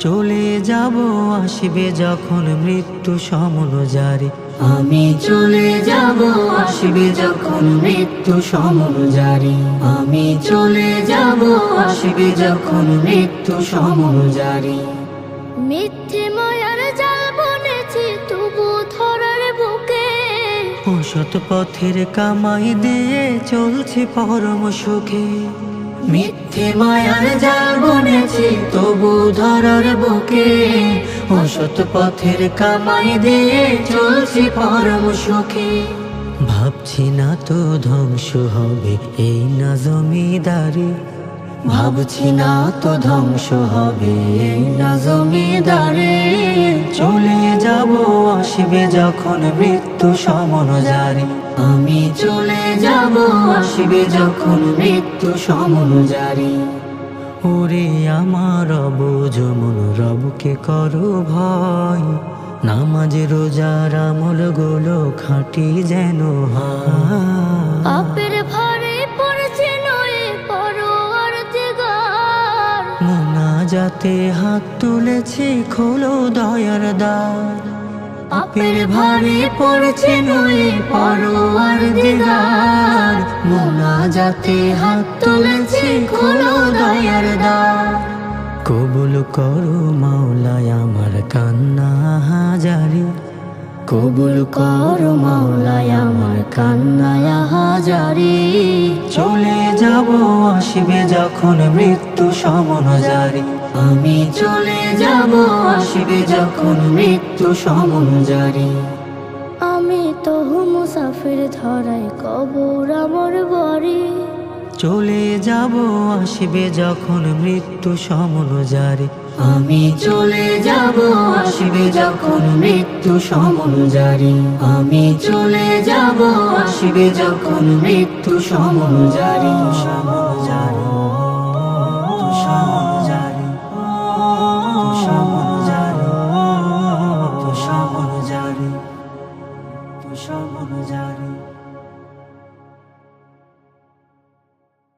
চলে যাব আসবে যখন মৃত্যু সমনুযারী। আমি চলে যাব আসবে যখন মৃত্যু সমনুযারী। আমি চলে যাব আসবে যখন মৃত্যু সমনুযারী। মিথ্যে মায়ার জাল বুনেছি তবু ধরার বুকে, অসৎ পথের কামাই দিয়ে চলছে পরম সুখে। মিথ্যে মায়ার জাল বুনেছি তবু ধরার বুকে, অসৎ পথের কামাই দিয়ে চলছি পরম সুখে। ভাবছি না তো ধ্বংস হবে এই না জমিদারি, ভাবছি না তো ধ্বংস হবে এই না জমিদারি। চলে যাব আসবে যখন মৃত্যু সমনুযারী। আমি চলে যাব আসবে যখন মৃত্যু সমনুযারী। ওরে আমার রব যমন রবকে করো ভয়, নামাজ রোজার আমল গুলো খাঁটি যেন হয়। পাপের ভারে পড়ছে নয়ে পরোয়ার দিগার, মোনাজাতে হাত তুলেছি খোলো দয়ার দ্বার। পাপের ভারে পড়ছে নয়ে পরোয়ার দিগার, মোনাজাতে হাত তুলেছি খোলো দয়ার দ্বার। কবুল করো মাওলায় আমার কান্না হাজারি, কবুল করো মাওলায় আমার কান্না হাজারি। চলে যাব আসবে যখন মৃত্যু সমনুযারী। আমি চলে যাব আসবে যখন মৃত্যু সমনুযারী। আমি তো মুসাফির ধরাই কবর আমার বাড়ি, চলে যাব আসবে যখন মৃত্যু সমনুযারী। আমি চলে যাব আসবে যখন মৃত্যু সমনুযারী। আমি চলে যাব আসবে যখন মৃত্যু সমনুযারী। সমনুযারী, সমনুযারী, সমনুযারী।